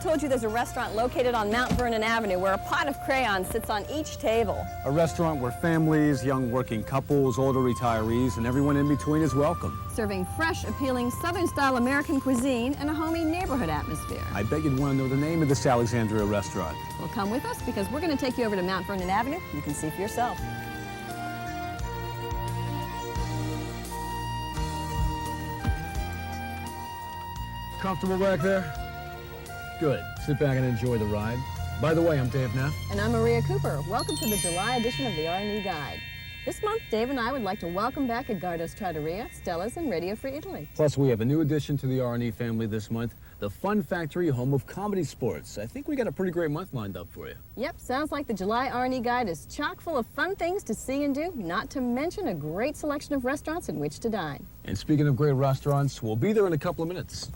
told you there's a restaurant located on Mount Vernon Avenue where a pot of crayons sits on each table. A restaurant where families, young working couples, older retirees, and everyone in between is welcome. Serving fresh, appealing Southern-style American cuisine in a homey neighborhood atmosphere. I bet you'd want to know the name of this Alexandria restaurant. Well, come with us because we're going to take you over to Mount Vernon Avenue. You can see for yourself. Comfortable back there? Good. Sit back and enjoy the ride. By the way, I'm Dave Neff. And I'm Maria Cooper. Welcome to the July edition of the R&E Guide. This month, Dave and I would like to welcome back Edgardo's Trattoria, Stella's, and Radio Free Italy. Plus, we have a new addition to the R&E family this month, the Fun Factory, home of comedy sports. I think we got a pretty great month lined up for you. Yep, sounds like the July R&E Guide is chock full of fun things to see and do, not to mention a great selection of restaurants in which to dine. And speaking of great restaurants, we'll be there in a couple of minutes.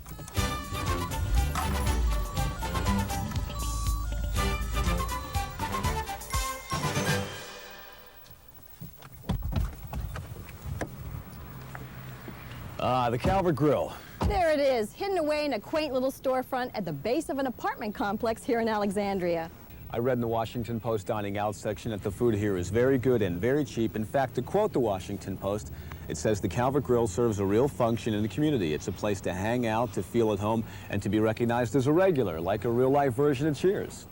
The Calvert Grille. There it is, hidden away in a quaint little storefront at the base of an apartment complex here in Alexandria. I read in the Washington Post dining out section that the food here is very good and very cheap. In fact, to quote the Washington Post, it says the Calvert Grille serves a real function in the community. It's a place to hang out, to feel at home, and to be recognized as a regular, like a real-life version of Cheers.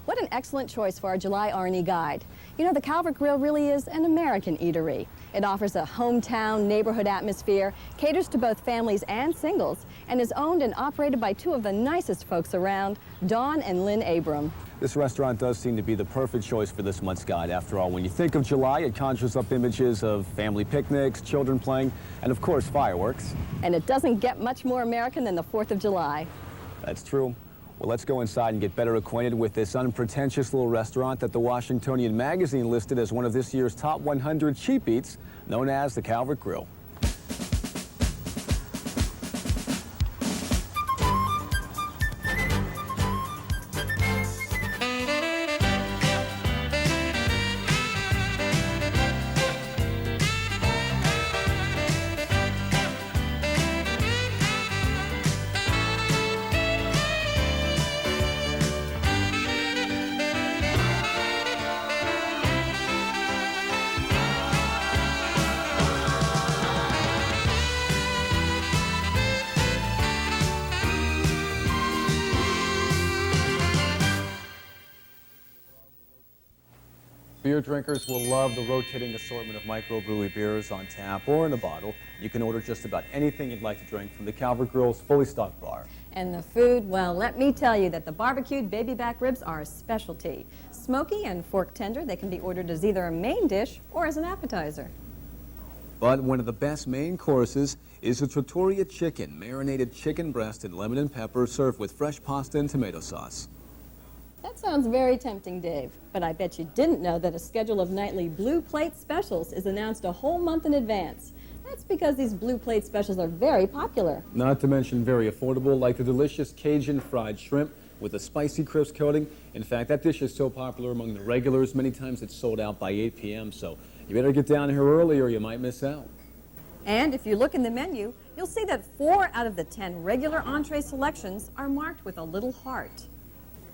What an excellent choice for our July R&E Guide. You know, the Calvert Grille really is an American eatery. It offers a hometown neighborhood atmosphere, caters to both families and singles, and is owned and operated by two of the nicest folks around, Dawn and Lynn Abram. This restaurant does seem to be the perfect choice for this month's guide. After all, when you think of July, it conjures up images of family picnics, children playing, and of course, fireworks. And it doesn't get much more American than the 4th of July. That's true. Well, let's go inside and get better acquainted with this unpretentious little restaurant that the Washingtonian magazine listed as one of this year's top 100 cheap eats, known as the Calvert Grille. Beer drinkers will love the rotating assortment of microbrewery beers on tap or in a bottle. You can order just about anything you'd like to drink from the Calvert Grille's fully stocked bar. And the food, well, let me tell you that the barbecued baby back ribs are a specialty. Smoky and fork tender, they can be ordered as either a main dish or as an appetizer. But one of the best main courses is the trattoria chicken, marinated chicken breast in lemon and pepper, served with fresh pasta and tomato sauce. That sounds very tempting, Dave, but I bet you didn't know that a schedule of nightly Blue Plate specials is announced a whole month in advance. That's because these Blue Plate specials are very popular. Not to mention very affordable, like the delicious Cajun fried shrimp with a spicy crisp coating. In fact, that dish is so popular among the regulars, many times it's sold out by 8 p.m., so you better get down here early or you might miss out. And if you look in the menu, you'll see that 4 out of the 10 regular entree selections are marked with a little heart.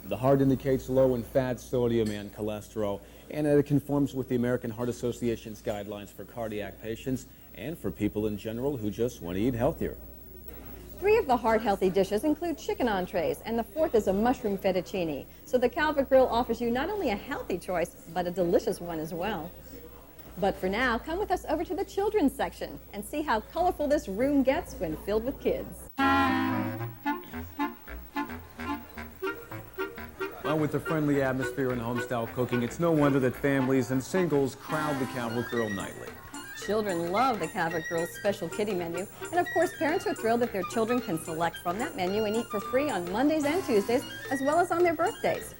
The heart indicates low in fat, sodium, and cholesterol, and it conforms with the American Heart Association's guidelines for cardiac patients and for people in general who just want to eat healthier. 3 of the heart-healthy dishes include chicken entrees, and the 4th is a mushroom fettuccine. So the Calvert Grille offers you not only a healthy choice, but a delicious one as well. But for now, come with us over to the children's section and see how colorful this room gets when filled with kids. Well, with the friendly atmosphere and home-style cooking, it's no wonder that families and singles crowd the Calvert Grille nightly. Children love the Calvert Grille's special kiddie menu, and of course parents are thrilled that their children can select from that menu and eat for free on Mondays and Tuesdays, as well as on their birthdays.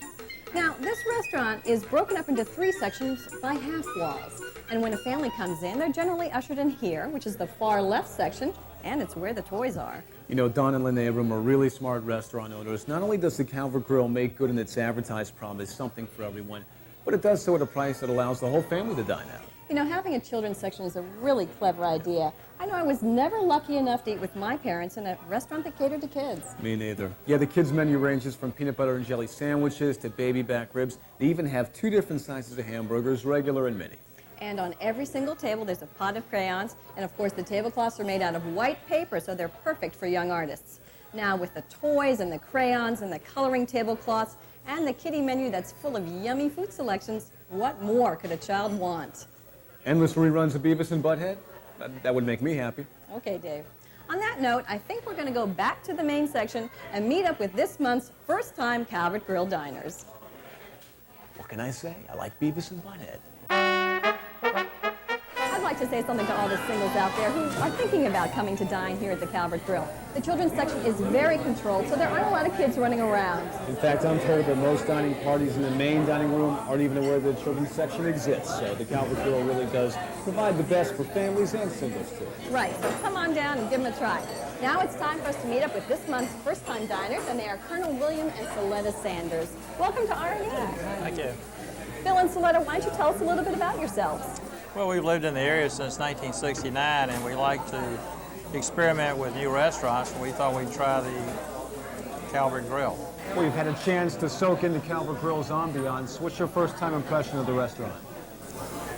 Now, this restaurant is broken up into 3 sections by half walls, and when a family comes in, they're generally ushered in here, which is the far left section, and it's where the toys are. You know, Don and Lynn Abram are really smart restaurant owners. Not only does the Calvert Grille make good in its advertised promise, something for everyone, but it does so at a price that allows the whole family to dine out. You know, having a children's section is a really clever idea. I know I was never lucky enough to eat with my parents in a restaurant that catered to kids. Me neither. Yeah, the kids' menu ranges from peanut butter and jelly sandwiches to baby back ribs. They even have 2 different sizes of hamburgers, regular and mini. And on every single table, there's a pot of crayons. And of course, the tablecloths are made out of white paper, so they're perfect for young artists. Now, with the toys and the crayons and the coloring tablecloths and the kiddie menu that's full of yummy food selections, what more could a child want? Endless reruns of Beavis and Butthead? That would make me happy. Okay, Dave. On that note, I think we're going to go back to the main section and meet up with this month's first-time Calvert Grille diners. What can I say? I like Beavis and Butthead. I'd like to say something to all the singles out there who are thinking about coming to dine here at the Calvert Grille. The children's section is very controlled, so there aren't a lot of kids running around. In fact, I'm told that most dining parties in the main dining room aren't even aware the children's section exists. So the Calvert Grille really does provide the best for families and singles, too. Right, so come on down and give them a try. Now it's time for us to meet up with this month's first-time diners, and they are Colonel William and Celetta Sanders. Welcome to R&E. Thank you. Bill and Celetta, why don't you tell us a little bit about yourselves? Well, we've lived in the area since 1969, and we like to experiment with new restaurants, and we thought we'd try the Calvert Grille. Well, you've had a chance to soak into Calvert Grille's ambiance. What's your first-time impression of the restaurant?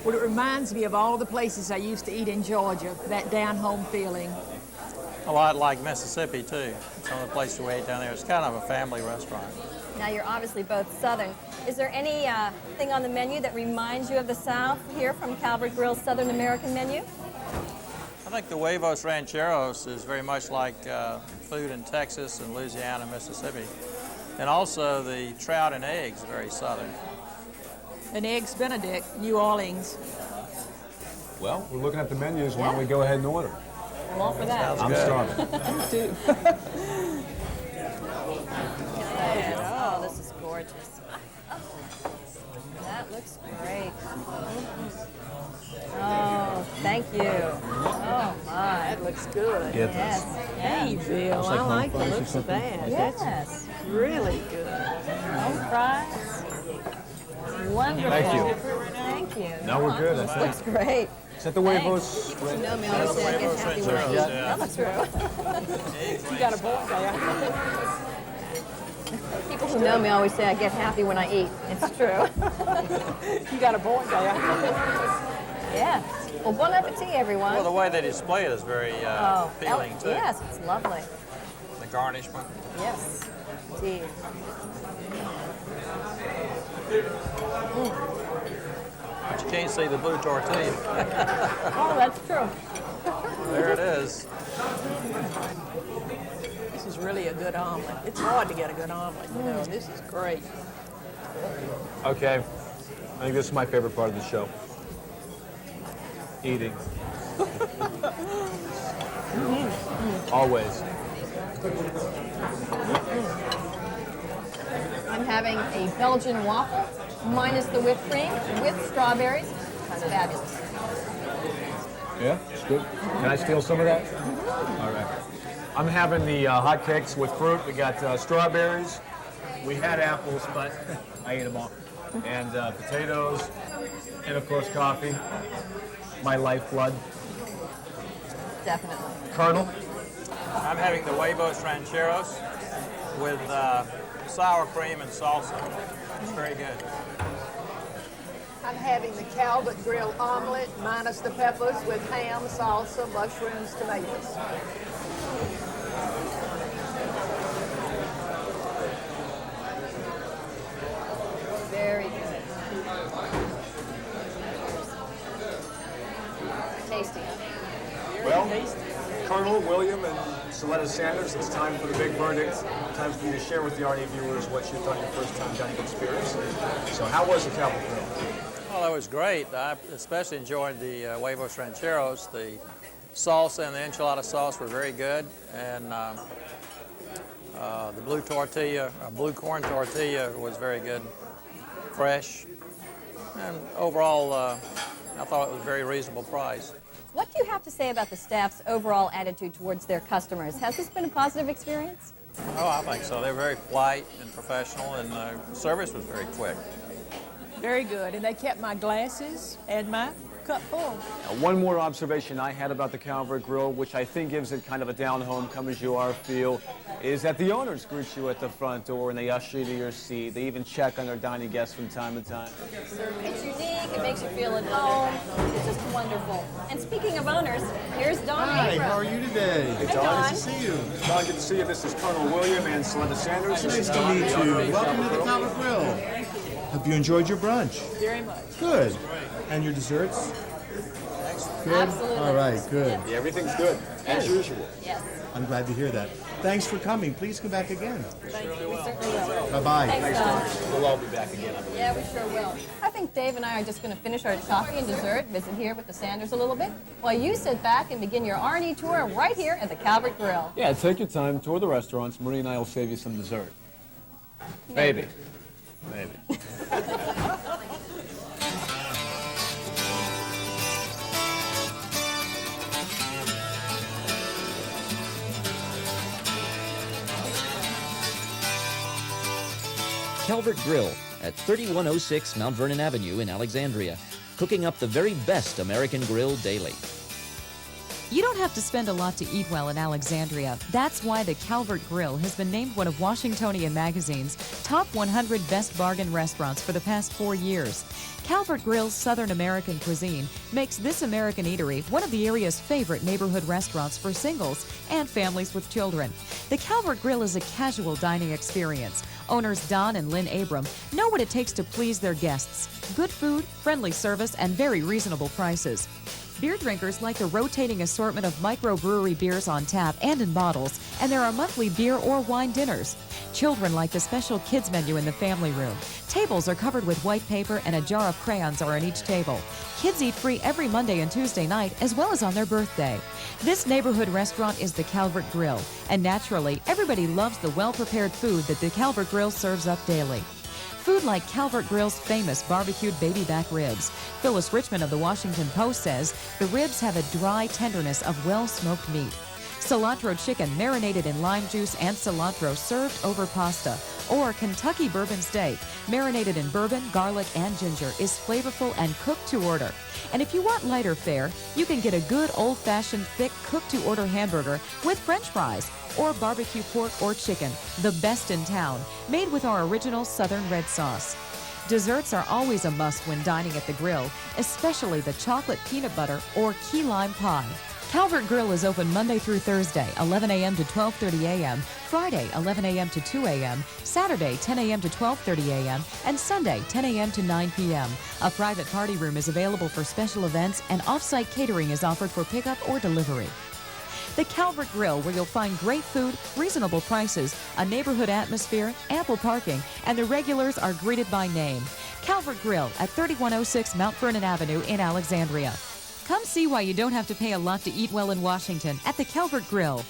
Well, it reminds me of all the places I used to eat in Georgia, that down-home feeling. A lot like Mississippi, too. Some of the places we ate down there. It's kind of a family restaurant. Now, you're obviously both Southern. Is there any thing on the menu that reminds you of the South here from Calvert Grille's Southern American menu? I think the huevos rancheros is very much like food in Texas and Louisiana and Mississippi. And also the trout and eggs, very Southern. An Eggs Benedict, New Orleans. Well, we're looking at the menus. Why don't we go ahead and order? I'm all for that. Sounds good. starving. Oh, this is gorgeous. That looks great. Oh, thank you. Oh, my. That looks good. Yes. Hey, Bill, I like the looks of that. Yes. That's really good. Home fries. Wonderful. Thank you. Thank you. No, we're good, I This think. looks great. Is that the huevos? You know me, I always say I get happy when I eat. Yeah. That's true. You got a point there. People who know me always say I get happy when I eat. It's true. You got a point there. Yeah. Well, bon appetit, everyone. Well, the way they display it is very appealing, too. Yes, it's lovely. The garnishment. Yes, indeed. But you can't see the blue tortilla. Oh, that's true. There it is. This is really a good omelet. It's hard to get a good omelet, you know. This is great. Okay. I think this is my favorite part of the show. Eating. Always. I'm having a Belgian waffle minus the whipped cream with strawberries. That's fabulous. Yeah, it's good. Can I steal some of that? All right. I'm having the hot cakes with fruit. We got strawberries. We had apples, but I ate them all. And potatoes, and of course coffee. My lifeblood. Definitely. Colonel? I'm having the huevos rancheros with sour cream and salsa. It's very good. I'm having the Calvert Grille omelet minus the peppers with ham, salsa, mushrooms, tomatoes. Very good. Tasty. Well, Colonel, William, and Celetta Sanders, it's time for the big verdict. Time for you to share with the RD viewers what you thought your first time dining experience. So how was the Calvert Grille? Well, that was great. I especially enjoyed the huevos rancheros. The salsa and the enchilada sauce were very good, and the blue tortilla, blue corn tortilla was very good, fresh, and overall, I thought it was a very reasonable price. What do you have to say about the staff's overall attitude towards their customers? Has this been a positive experience? Oh, I think so. They're very polite and professional, and service was very quick. Very good. And they kept my glasses and my cup full. Now, one more observation I had about the Calvert Grill, which I think gives it kind of a down-home, come-as-you-are feel, is that the owners greet you at the front door and they usher you to your seat. They even check on their dining guests from time to time. It's unique. It makes you feel at home. It's just wonderful. And speaking of owners, here's Don Hi, Abram. how are you today? Hey, Hi, Don. Don. Nice to see you. Don, good to see you. This is Colonel William and Celetta Sanders. Nice to meet you. Welcome to the Calvert Grill. Hope you enjoyed your brunch. Very much. Good. And your desserts? Good? Absolutely. All right, good. Yeah, everything's good, as usual. Yes. I'm glad to hear that. Thanks for coming. Please come back again. Thank you. We certainly will. Bye-bye. Thanks, Don. We'll all be back again, I believe. Yeah, we sure will. I think Dave and I are just going to finish our coffee and dessert, visit here with the Sanders a little bit, while you sit back and begin your R&E tour right here at the Calvert Grill. Yeah, take your time, tour the restaurants. Marie and I will save you some dessert. Maybe. Maybe. Calvert Grill at 3106 Mount Vernon Avenue in Alexandria, cooking up the very best American grill daily. You don't have to spend a lot to eat well in Alexandria. That's why the Calvert Grill has been named one of Washingtonian Magazine's top 100 best bargain restaurants for the past 4 years. Calvert Grill's Southern American cuisine makes this American eatery one of the area's favorite neighborhood restaurants for singles and families with children. The Calvert Grill is a casual dining experience. Owners Don and Lynn Abram know what it takes to please their guests. Good food, friendly service, and very reasonable prices. Beer drinkers like the rotating assortment of microbrewery beers on tap and in bottles, and there are monthly beer or wine dinners. Children like the special kids menu in the family room. Tables are covered with white paper and a jar of crayons are on each table. Kids eat free every Monday and Tuesday night, as well as on their birthday. This neighborhood restaurant is the Calvert Grill, and naturally, everybody loves the well-prepared food that the Calvert Grill serves up daily. Food like Calvert Grill's famous barbecued baby back ribs. Phyllis Richmond of the Washington Post says the ribs have a dry tenderness of well-smoked meat. Cilantro chicken marinated in lime juice and cilantro served over pasta. Or Kentucky bourbon steak, marinated in bourbon, garlic, and ginger, is flavorful and cooked to order. And if you want lighter fare, you can get a good old-fashioned thick cooked-to-order hamburger with French fries, or barbecue pork or chicken, the best in town, made with our original Southern red sauce. Desserts are always a must when dining at the grill, especially the chocolate peanut butter or key lime pie. Calvert Grill is open Monday through Thursday, 11 a.m. to 12:30 a.m., Friday, 11 a.m. to 2 a.m., Saturday, 10 a.m. to 12:30 a.m., and Sunday, 10 a.m. to 9 p.m. A private party room is available for special events, and off-site catering is offered for pickup or delivery. The Calvert Grill, where you'll find great food, reasonable prices, a neighborhood atmosphere, ample parking, and the regulars are greeted by name. Calvert Grill at 3106 Mount Vernon Avenue in Alexandria. Come see why you don't have to pay a lot to eat well in Washington at the Calvert Grill.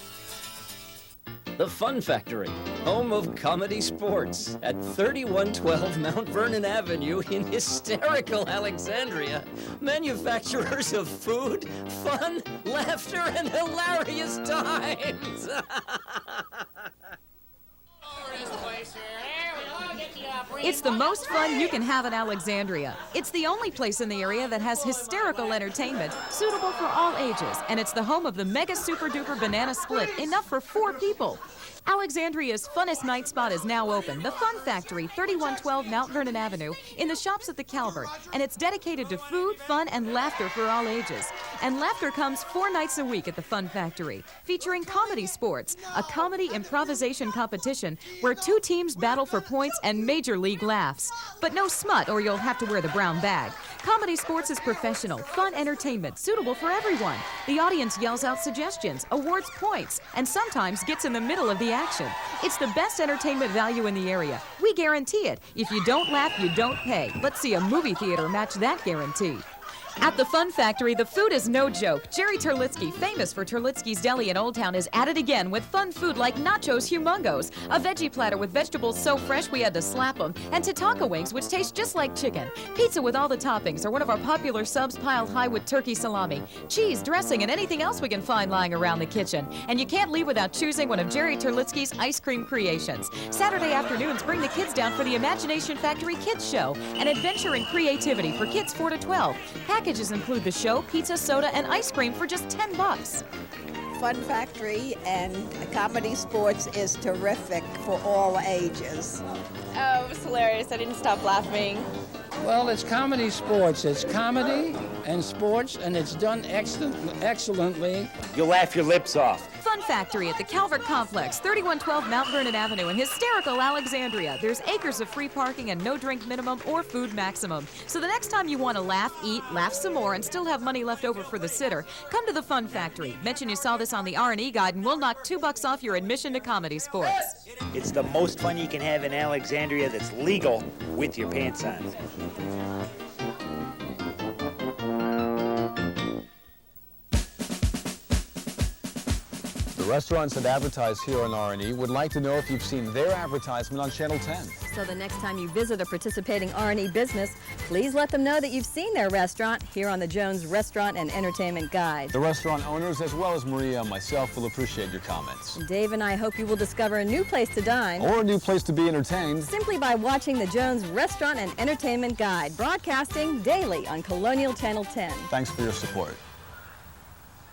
The Fun Factory, home of comedy sports at 3112 Mount Vernon Avenue in hysterical Alexandria. Manufacturers of food, fun, laughter, and hilarious times. It's the most fun you can have in Alexandria. It's the only place in the area that has hysterical entertainment suitable for all ages, and it's the home of the mega super duper banana split, enough for 4 people. Alexandria's funnest night spot is now open, the Fun Factory, 3112 Mount Vernon Avenue, in the shops at the Calvert, and it's dedicated to food, fun, and laughter for all ages. And laughter comes 4 nights a week at the Fun Factory, featuring comedy sports, a comedy improvisation competition where 2 teams battle for points and major league laughs. But no smut or you'll have to wear the brown bag. Comedy sports is professional, fun entertainment, suitable for everyone. The audience yells out suggestions, awards points, and sometimes gets in the middle of the action. It's the best entertainment value in the area. We guarantee it. If you don't laugh, you don't pay. Let's see a movie theater match that guarantee. At the Fun Factory, the food is no joke. Jerry Terlitsky, famous for Terlitsky's Deli in Old Town, is at it again with fun food like nachos humongos, a veggie platter with vegetables so fresh we had to slap them, and tataka wings, which taste just like chicken, pizza with all the toppings, or one of our popular subs piled high with turkey salami, cheese, dressing, and anything else we can find lying around the kitchen. And you can't leave without choosing one of Jerry Terlitsky's ice cream creations. Saturday afternoons, bring the kids down for the Imagination Factory Kids Show, an adventure in creativity for kids 4 to 12. Pack Packages include the show, pizza, soda, and ice cream for just $10. Fun Factory and comedy sports is terrific for all ages. Oh, it was hilarious. I didn't stop laughing. Well, it's comedy sports. It's comedy and sports, and it's done excellently. You'll laugh your lips off. Fun Factory at the Calvert Complex, 3112 Mount Vernon Avenue in hysterical Alexandria. There's acres of free parking and no drink minimum or food maximum. So the next time you want to laugh, eat, laugh some more, and still have money left over for the sitter, come to the Fun Factory. Mention you saw this on the R&E guide and we'll knock $2 off your admission to comedy sports. It's the most fun you can have in Alexandria that's legal with your pants on. The restaurants that advertise here on R&E would like to know if you've seen their advertisement on Channel 10. So the next time you visit a participating R&E business, please let them know that you've seen their restaurant here on the Jonees Restaurant and Entertainment Guide. The restaurant owners, as well as Maria and myself, will appreciate your comments. Dave and I hope you will discover a new place to dine. Or a new place to be entertained. Simply by watching the Jonees Restaurant and Entertainment Guide, broadcasting daily on Colonial Channel 10. Thanks for your support.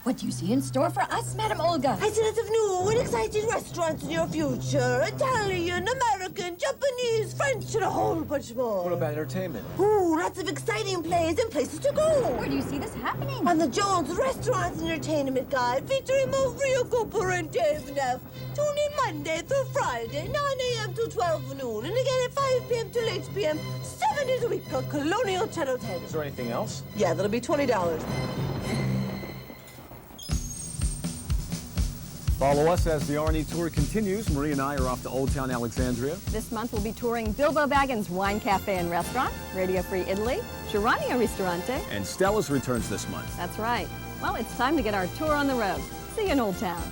What do you see in store for us, Madam Olga? I see lots of new and exciting restaurants in your future. Italian, American, Japanese, French, and a whole bunch more. What about entertainment? Ooh, lots of exciting plays and places to go. Where do you see this happening? On the Jones Restaurant Entertainment Guide, featuring Maria Cooper and Dave Neff. Tune in Monday through Friday, 9 a.m. to 12 noon, and again at 5 p.m. till 8 p.m., 7 days a week on Colonial Channel 10. Is there anything else? Yeah, that'll be $20. Follow us as the R&E tour continues. Marie and I are off to Old Town Alexandria. This month we'll be touring Bilbo Baggins Wine Cafe and Restaurant, Radio Free Italy, Gerania Ristorante. And Stella's returns this month. That's right. Well, it's time to get our tour on the road. See you in Old Town.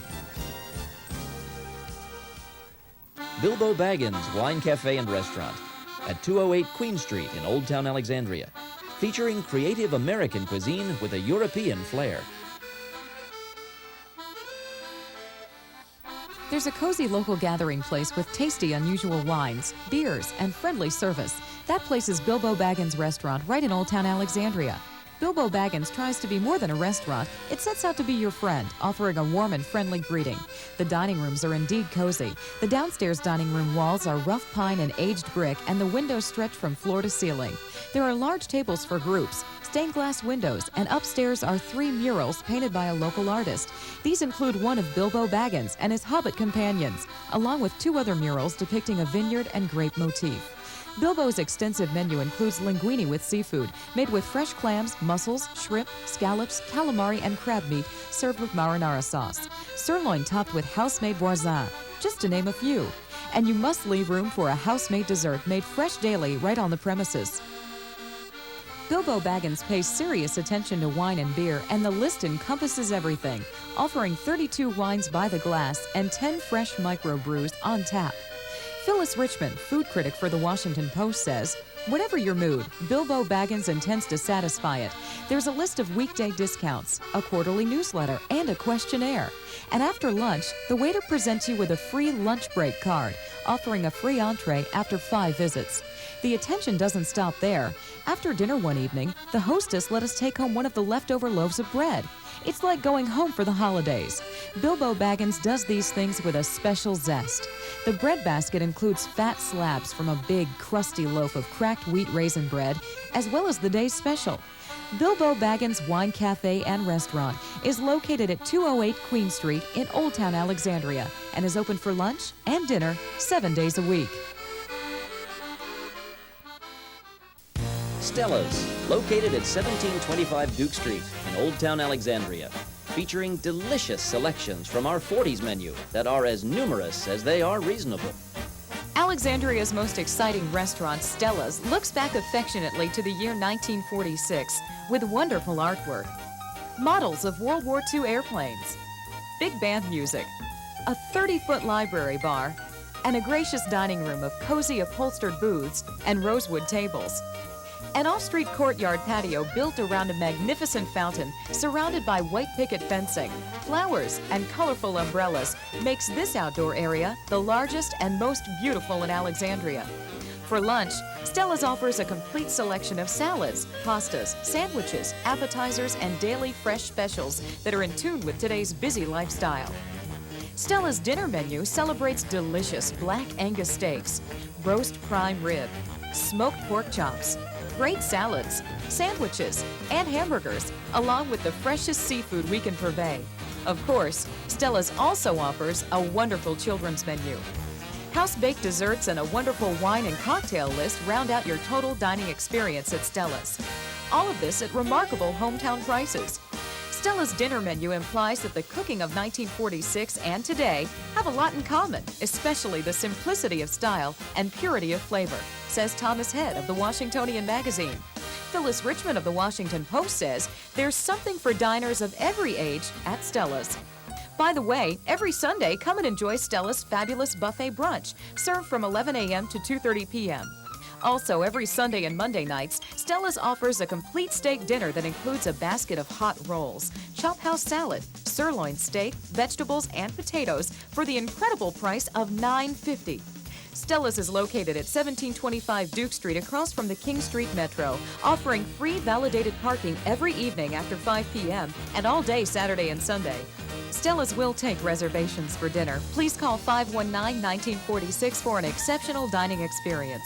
Bilbo Baggins Wine Cafe and Restaurant at 208 Queen Street in Old Town Alexandria, featuring creative American cuisine with a European flair. There's a cozy local gathering place with tasty, unusual wines, beers, and friendly service. That place is Bilbo Baggins Restaurant right in Old Town Alexandria. Bilbo Baggins tries to be more than a restaurant. It sets out to be your friend, offering a warm and friendly greeting. The dining rooms are indeed cozy. The downstairs dining room walls are rough pine and aged brick, and the windows stretch from floor to ceiling. There are large tables for groups, stained glass windows, and upstairs are 3 murals painted by a local artist. These include one of Bilbo Baggins and his Hobbit companions, along with 2 other murals depicting a vineyard and grape motif. Bilbo's extensive menu includes linguine with seafood, made with fresh clams, mussels, shrimp, scallops, calamari, and crab meat, served with marinara sauce. Sirloin topped with house-made voisin, just to name a few. And you must leave room for a house-made dessert made fresh daily right on the premises. Bilbo Baggins pays serious attention to wine and beer, and the list encompasses everything, offering 32 wines by the glass and 10 fresh microbrews on tap. Phyllis Richmond, food critic for The Washington Post, says, "Whatever your mood, Bilbo Baggins intends to satisfy it. There's a list of weekday discounts, a quarterly newsletter, and a questionnaire. And after lunch, the waiter presents you with a free lunch break card, offering a free entree after 5 visits. The attention doesn't stop there. After dinner one evening, the hostess let us take home one of the leftover loaves of bread. It's like going home for the holidays. Bilbo Baggins does these things with a special zest. The bread basket includes fat slabs from a big, crusty loaf of cracked wheat raisin bread, as well as the day's special. Bilbo Baggins Wine Cafe and Restaurant is located at 208 Queen Street in Old Town Alexandria and is open for lunch and dinner 7 days a week. Stella's, located at 1725 Duke Street in Old Town Alexandria, featuring delicious selections from our 40s menu that are as numerous as they are reasonable. Alexandria's most exciting restaurant, Stella's, looks back affectionately to the year 1946 with wonderful artwork, models of World War II airplanes, big band music, a 30-foot library bar, and a gracious dining room of cozy upholstered booths and rosewood tables. An off-street courtyard patio built around a magnificent fountain surrounded by white picket fencing, flowers, and colorful umbrellas makes this outdoor area the largest and most beautiful in Alexandria. For lunch, Stella's offers a complete selection of salads, pastas, sandwiches, appetizers, and daily fresh specials that are in tune with today's busy lifestyle. Stella's dinner menu celebrates delicious black Angus steaks, roast prime rib, smoked pork chops, great salads, sandwiches, and hamburgers, along with the freshest seafood we can purvey. Of course, Stella's also offers a wonderful children's menu. House-baked desserts and a wonderful wine and cocktail list round out your total dining experience at Stella's. All of this at remarkable hometown prices. Stella's dinner menu implies that the cooking of 1946 and today have a lot in common, especially the simplicity of style and purity of flavor, says Thomas Head of the Washingtonian Magazine. Phyllis Richmond of the Washington Post says there's something for diners of every age at Stella's. By the way, every Sunday, come and enjoy Stella's fabulous buffet brunch, served from 11 a.m. to 2:30 p.m. Also, every Sunday and Monday nights, Stella's offers a complete steak dinner that includes a basket of hot rolls, chop house salad, sirloin steak, vegetables, and potatoes for the incredible price of $9.50. Stella's is located at 1725 Duke Street across from the King Street Metro, offering free validated parking every evening after 5 p.m. and all day Saturday and Sunday. Stella's will take reservations for dinner. Please call 519-1946 for an exceptional dining experience.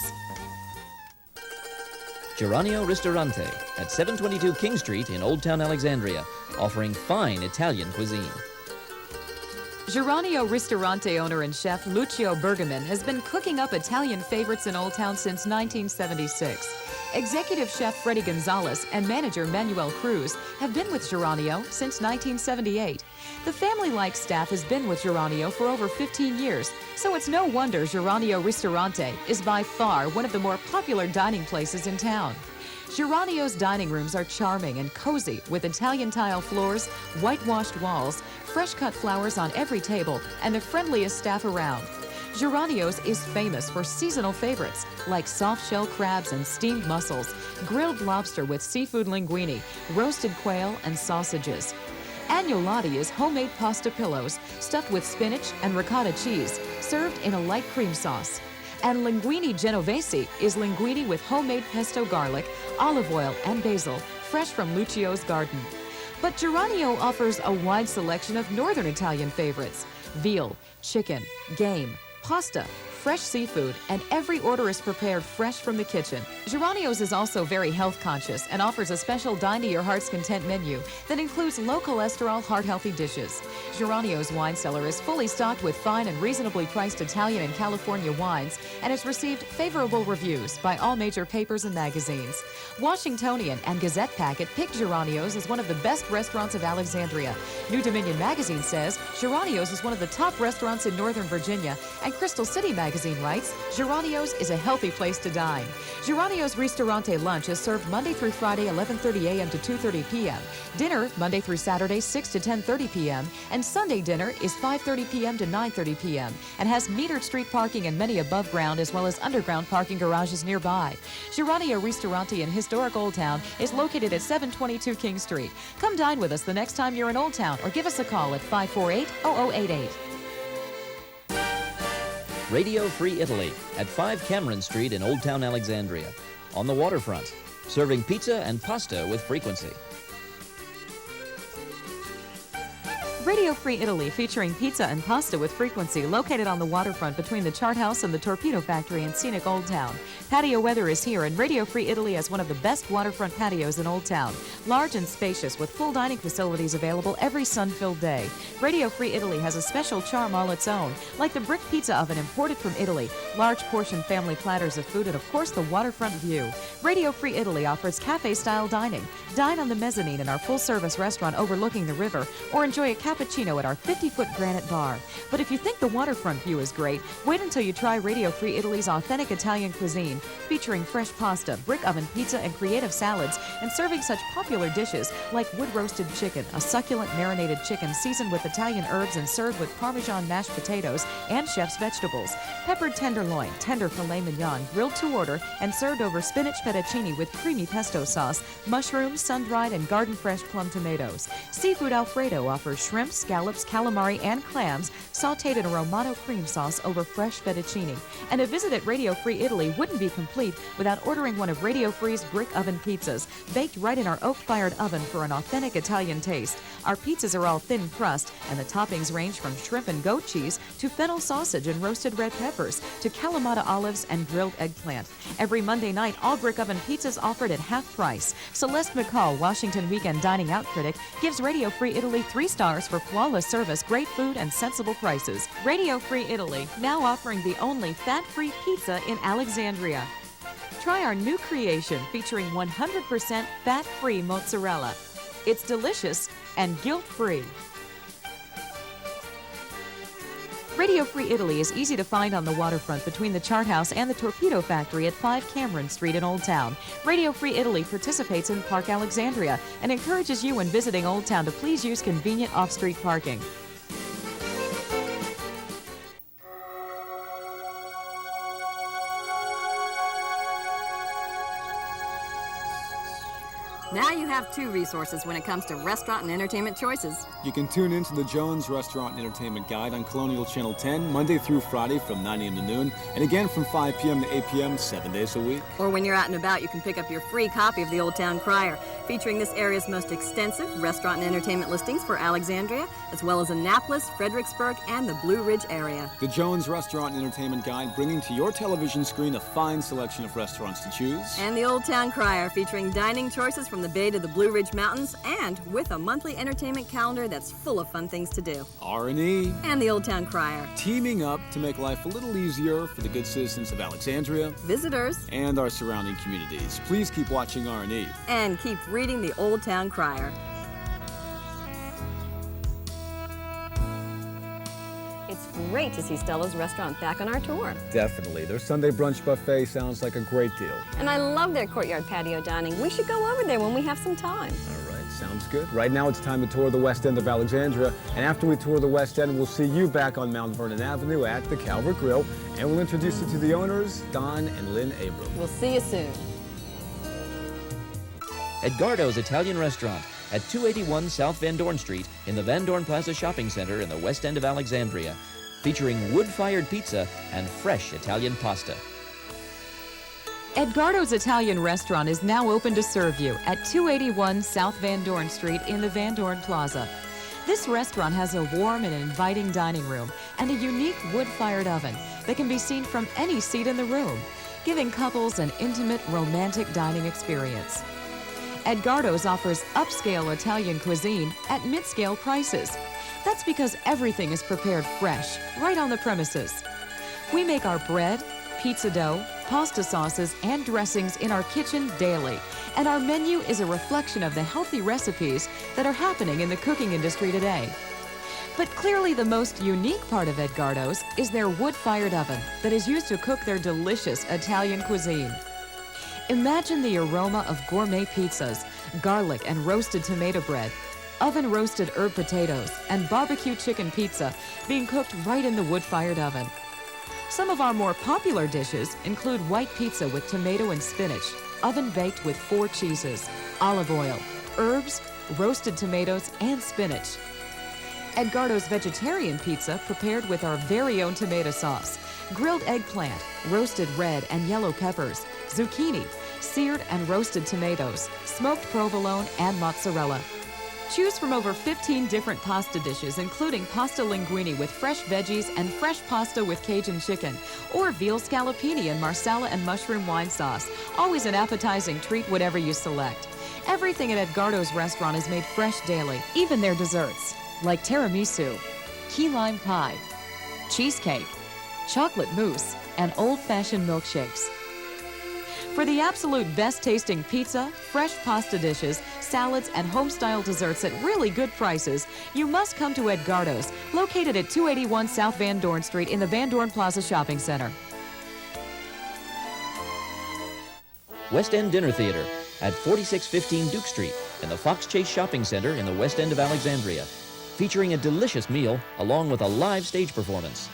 Jonees Ristorante at 722 King Street in Old Town Alexandria, offering fine Italian cuisine. Jonees Ristorante owner and chef Lucio Bergamin has been cooking up Italian favorites in Old Town since 1976. Executive chef Freddie Gonzalez and manager Manuel Cruz have been with Jonees since 1978. The family-like staff has been with Jonees for over 15 years, so it's no wonder Jonees Ristorante is by far one of the more popular dining places in town. Jonees' dining rooms are charming and cozy with Italian tile floors, whitewashed walls, fresh-cut flowers on every table, and the friendliest staff around. Jonees is famous for seasonal favorites like soft-shell crabs and steamed mussels, grilled lobster with seafood linguine, roasted quail, and sausages. Agnolotti is homemade pasta pillows stuffed with spinach and ricotta cheese, served in a light cream sauce. And linguine genovese is linguine with homemade pesto garlic, olive oil, and basil, fresh from Lucio's garden. But Jonees offers a wide selection of northern Italian favorites: veal, chicken, game, pasta, fresh seafood, and every order is prepared fresh from the kitchen. Jonees is also very health conscious and offers a special Dine to Your Heart's Content menu that includes low cholesterol, heart-healthy dishes. Jonees' wine cellar is fully stocked with fine and reasonably priced Italian and California wines and has received favorable reviews by all major papers and magazines. Washingtonian and Gazette Packet picked Jonees as one of the best restaurants of Alexandria. New Dominion magazine says Jonees is one of the top restaurants in Northern Virginia, and Crystal City magazine writes, Jonees is a healthy place to dine. Jonees Ristorante lunch is served Monday through Friday, 11:30 a.m. to 2:30 p.m. Dinner, Monday through Saturday, 6 to 10:30 p.m. And Sunday dinner is 5:30 p.m. to 9:30 p.m. and has metered street parking and many above ground as well as underground parking garages nearby. Jonees Ristorante in historic Old Town is located at 722 King Street. Come dine with us the next time you're in Old Town or give us a call at 548-0088. Radio Free Italy at 5 Cameron Street in Old Town Alexandria, on the waterfront, serving pizza and pasta with frequency. Radio Free Italy, featuring pizza and pasta with frequency, located on the waterfront between the Chart House and the Torpedo Factory in scenic Old Town. Patio weather is here, and Radio Free Italy has one of the best waterfront patios in Old Town. Large and spacious, with full dining facilities available every sun-filled day. Radio Free Italy has a special charm all its own, like the brick pizza oven imported from Italy, large portion family platters of food, and of course the waterfront view. Radio Free Italy offers cafe-style dining. Dine on the mezzanine in our full-service restaurant overlooking the river, or enjoy a cappuccino at our 50-foot granite bar. But if you think the waterfront view is great, wait until you try Radio Free Italy's authentic Italian cuisine, featuring fresh pasta, brick oven pizza, and creative salads, and serving such popular dishes like wood-roasted chicken, a succulent marinated chicken seasoned with Italian herbs and served with Parmesan mashed potatoes and chef's vegetables, peppered tenderloin, tender filet mignon, grilled to order, and served over spinach fettuccine with creamy pesto sauce, mushrooms, sun-dried, and garden-fresh plum tomatoes. Seafood Alfredo offers shrimp, scallops, calamari, and clams sautéed in a Romano cream sauce over fresh fettuccine. And a visit at Radio Free Italy wouldn't be complete without ordering one of Radio Free's brick oven pizzas, baked right in our oak-fired oven for an authentic Italian taste. Our pizzas are all thin crust, and the toppings range from shrimp and goat cheese to fennel sausage and roasted red peppers to Kalamata olives and grilled eggplant. Every Monday night, all brick oven pizzas offered at half price. Celeste McCall, Washington Weekend Dining Out critic, gives Radio Free Italy 3 stars for flawless service, great food, and sensible prices. Radio Free Italy, now offering the only fat-free pizza in Alexandria. Try our new creation featuring 100% fat-free mozzarella. It's delicious and guilt-free. Radio Free Italy is easy to find on the waterfront between the Chart House and the Torpedo Factory at 5 Cameron Street in Old Town. Radio Free Italy participates in Park Alexandria and encourages you when visiting Old Town to please use convenient off-street parking. Now you have 2 resources when it comes to restaurant and entertainment choices. You can tune in to the Jones Restaurant Entertainment Guide on Colonial Channel 10, Monday through Friday from 9 a.m. to noon, and again from 5 p.m. to 8 p.m. 7 days a week. Or when you're out and about, you can pick up your free copy of the Old Town Crier, featuring this area's most extensive restaurant and entertainment listings for Alexandria, as well as Annapolis, Fredericksburg, and the Blue Ridge area. The Jones Restaurant Entertainment Guide, bringing to your television screen a fine selection of restaurants to choose. And the Old Town Crier, featuring dining choices from the Bay to the Blue Ridge Mountains, and with a monthly entertainment calendar that's full of fun things to do. R&E. And the Old Town Crier, teaming up to make life a little easier for the good citizens of Alexandria, visitors, and our surrounding communities. Please keep watching R&E. And keep reading the Old Town Crier. It's great to see Stella's Restaurant back on our tour. Definitely. Their Sunday brunch buffet sounds like a great deal. And I love their courtyard patio dining. We should go over there when we have some time. All right, sounds good. Right now it's time to tour the West End of Alexandria. And after we tour the West End, we'll see you back on Mount Vernon Avenue at the Calvert Grille. And we'll introduce you to the owners, Don and Lynn Abram. We'll see you soon. Edgardo's Italian Restaurant at 281 South Van Dorn Street in the Van Dorn Plaza Shopping Center in the West End of Alexandria, featuring wood-fired pizza and fresh Italian pasta. Edgardo's Italian Restaurant is now open to serve you at 281 South Van Dorn Street in the Van Dorn Plaza. This restaurant has a warm and inviting dining room and a unique wood-fired oven that can be seen from any seat in the room, giving couples an intimate, romantic dining experience. Edgardo's offers upscale Italian cuisine at mid-scale prices. That's because everything is prepared fresh, right on the premises. We make our bread, pizza dough, pasta sauces, and dressings in our kitchen daily, and our menu is a reflection of the healthy recipes that are happening in the cooking industry today. But clearly the most unique part of Edgardo's is their wood-fired oven that is used to cook their delicious Italian cuisine. Imagine the aroma of gourmet pizzas, garlic and roasted tomato bread, oven-roasted herb potatoes, and barbecue chicken pizza being cooked right in the wood-fired oven. Some of our more popular dishes include white pizza with tomato and spinach, oven-baked with 4 cheeses, olive oil, herbs, roasted tomatoes, and spinach. Edgardo's vegetarian pizza prepared with our very own tomato sauce, grilled eggplant, roasted red and yellow peppers, zucchini, seared and roasted tomatoes, smoked provolone, and mozzarella. Choose from over 15 different pasta dishes, including pasta linguine with fresh veggies and fresh pasta with Cajun chicken, or veal scallopini and marsala and mushroom wine sauce. Always an appetizing treat, whatever you select. Everything at Edgardo's Restaurant is made fresh daily, even their desserts, like tiramisu, key lime pie, cheesecake, chocolate mousse, and old-fashioned milkshakes. For the absolute best tasting pizza, fresh pasta dishes, salads, and home-style desserts at really good prices, you must come to Edgardo's, located at 281 South Van Dorn Street in the Van Dorn Plaza Shopping Center. West End Dinner Theater at 4615 Duke Street in the Fox Chase Shopping Center in the West End of Alexandria, featuring a delicious meal along with a live stage performance.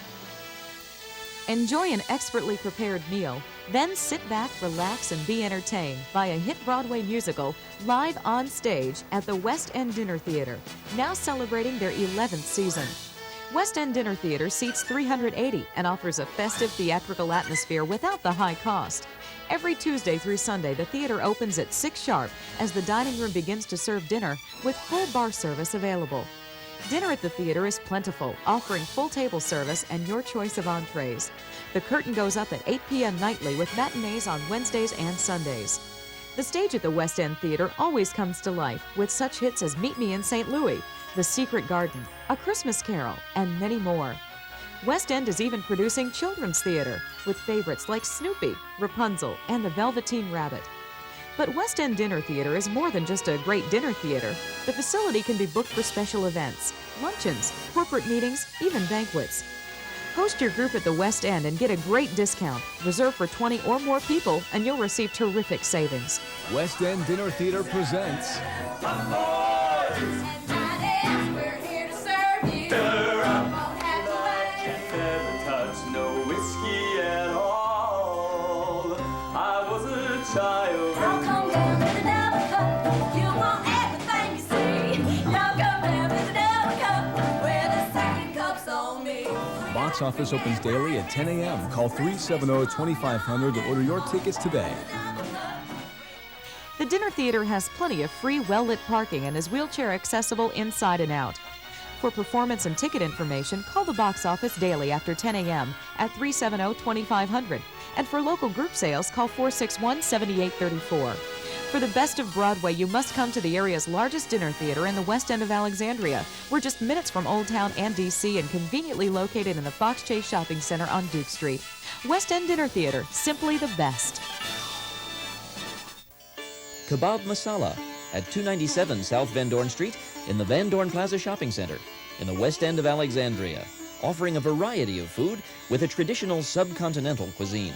Enjoy an expertly prepared meal, then sit back, relax, and be entertained by a hit Broadway musical live on stage at the West End Dinner Theater, now celebrating their 11th season. West End Dinner Theater seats 380 and offers a festive theatrical atmosphere without the high cost. Every Tuesday through Sunday, the theater opens at 6 sharp as the dining room begins to serve dinner with full bar service available. Dinner at the theater is plentiful, offering full table service and your choice of entrees. The curtain goes up at 8 p.m. nightly with matinees on Wednesdays and Sundays. The stage at the West End Theater always comes to life with such hits as Meet Me in St. Louis, The Secret Garden, A Christmas Carol, and many more. West End is even producing children's theater with favorites like Snoopy, Rapunzel, and the Velveteen Rabbit. But West End Dinner Theater is more than just a great dinner theater. The facility can be booked for special events, luncheons, corporate meetings, even banquets. Host your group at the West End and get a great discount. Reserve for 20 or more people and you'll receive terrific savings. West End Dinner Theater presents Box office opens daily at 10 a.m. Call 370-2500 to order your tickets today. The dinner theater has plenty of free, well-lit parking and is wheelchair accessible inside and out. For performance and ticket information, call the box office daily after 10 a.m. at 370-2500. And for local group sales, call 461-7834. For the best of Broadway, you must come to the area's largest dinner theater in the West End of Alexandria. We're just minutes from Old Town and D.C. and conveniently located in the Fox Chase Shopping Center on Duke Street. West End Dinner Theater, simply the best. Kebab Masala at 297 South Van Dorn Street in the Van Dorn Plaza Shopping Center in the West End of Alexandria, offering a variety of food with a traditional subcontinental cuisine.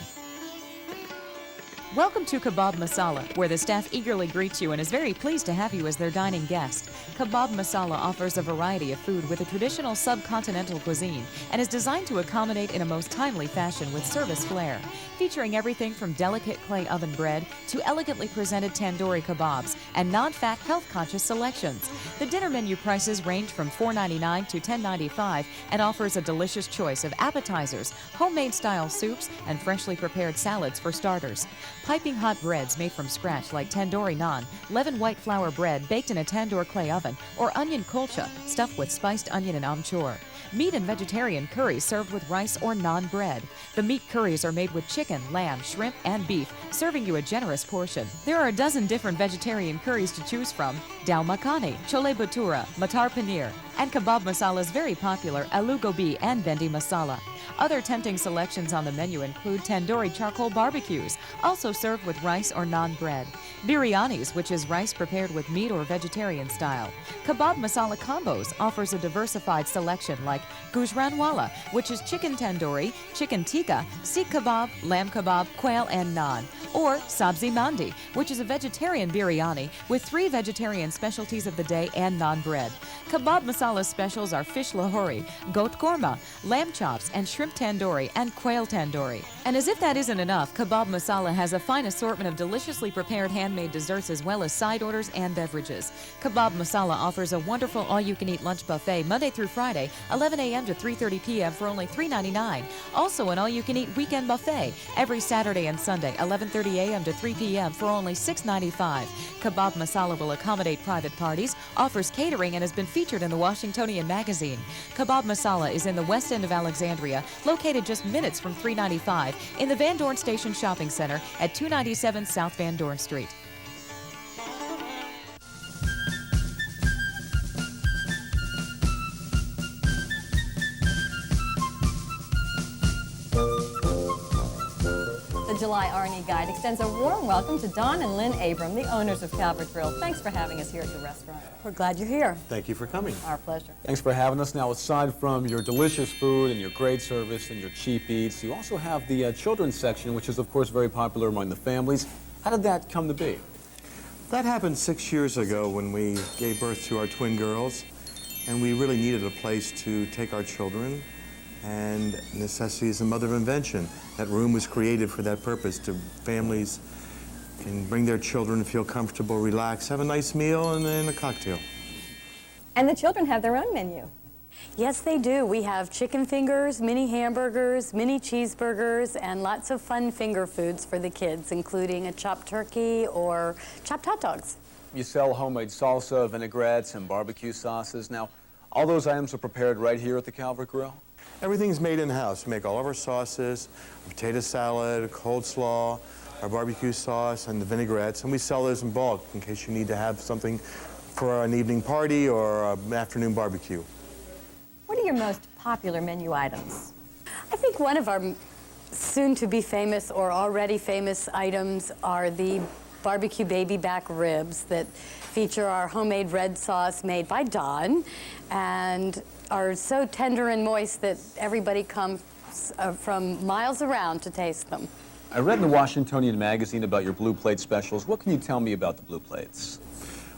Welcome to Kebab Masala, where the staff eagerly greets you and is very pleased to have you as their dining guest. Kebab Masala offers a variety of food with a traditional subcontinental cuisine and is designed to accommodate in a most timely fashion with service flair, featuring everything from delicate clay oven bread to elegantly presented tandoori kebabs and non-fat, health-conscious selections. The dinner menu prices range from $4.99 to $10.95 and offers a delicious choice of appetizers, homemade-style soups, and freshly prepared salads for starters. Piping hot breads made from scratch like tandoori naan, leavened white flour bread baked in a tandoor clay oven, or onion kulcha stuffed with spiced onion and amchur. Meat and vegetarian curries served with rice or naan bread. The meat curries are made with chicken, lamb, shrimp, and beef, serving you a generous portion. There are a dozen different vegetarian curries to choose from: dal makhani, chole bhatura, matar paneer, and kebab masala's very popular aloo gobi and bendi masala. Other tempting selections on the menu include tandoori charcoal barbecues, also served with rice or naan bread. Biryanis, which is rice prepared with meat or vegetarian style. Kebab masala combos offers a diversified selection like gujranwala, which is chicken tandoori, chicken tikka, seekh kebab, lamb kebab, quail, and naan. Or sabzi mandi, which is a vegetarian biryani with 3 vegetarian specialties of the day and naan bread. Kebab masala specials are fish lahori, goat korma, lamb chops, and shrimp tandoori and quail tandoori. And as if that isn't enough, Kebab Masala has a fine assortment of deliciously prepared handmade desserts as well as side orders and beverages. Kebab Masala offers a wonderful all-you-can-eat lunch buffet Monday through Friday, 11 a.m. to 3:30 p.m. for only $3.99. Also an all-you-can-eat weekend buffet every Saturday and Sunday, 11:30 a.m. to 3 p.m. for only $6.95. Kebab Masala will accommodate private parties, offers catering, and has been featured in the Washingtonian magazine. Kebab Masala is in the West End of Alexandria, located just minutes from 395 in the Van Dorn Station Shopping Center at 297 South Van Dorn Street. The July R&E Guide extends a warm welcome to Don and Lynn Abram, the owners of Calvert Grille. Thanks for having us here at your restaurant. We're glad you're here. Thank you for coming. Our pleasure. Thanks for having us. Now, aside from your delicious food and your great service and your cheap eats, you also have the children's section, which is, of course, very popular among the families. How did that come to be? That happened 6 years ago when we gave birth to our twin girls, and we really needed a place to take our children And necessity is the mother of invention. That room was created for that purpose, to families can bring their children, feel comfortable, relax, have a nice meal, and then a cocktail. And the children have their own menu. Yes, they do. We have chicken fingers, mini hamburgers, mini cheeseburgers, and lots of fun finger foods for the kids, including a chopped turkey or chopped hot dogs. You sell homemade salsa, vinaigrettes, and barbecue sauces. Now, all those items are prepared right here at the Calvert Grill? Everything's made in-house. We make all of our sauces, potato salad, coleslaw, our barbecue sauce, and the vinaigrettes, and we sell those in bulk in case you need to have something for an evening party or an afternoon barbecue. What are your most popular menu items? I think one of our soon-to-be famous or already famous items are the barbecue baby back ribs that feature our homemade red sauce made by Don and are so tender and moist that everybody comes from miles around to taste them. I read in the Washingtonian magazine about your blue plate specials. What can you tell me about the blue plates?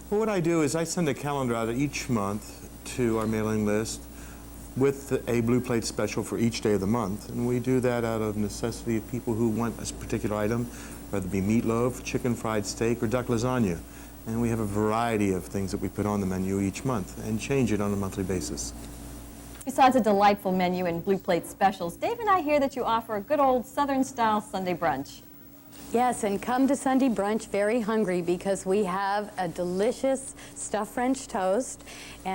Well, what I do is I send a calendar out each month to our mailing list with a blue plate special for each day of the month. And we do that out of necessity of people who want a particular item, whether it be meatloaf, chicken fried steak, or duck lasagna. And we have a variety of things that we put on the menu each month and change it on a monthly basis. Besides a delightful menu and blue plate specials, Dave and I hear that you offer a good old Southern-style Sunday brunch. Yes, and come to Sunday brunch very hungry because we have a delicious stuffed French toast and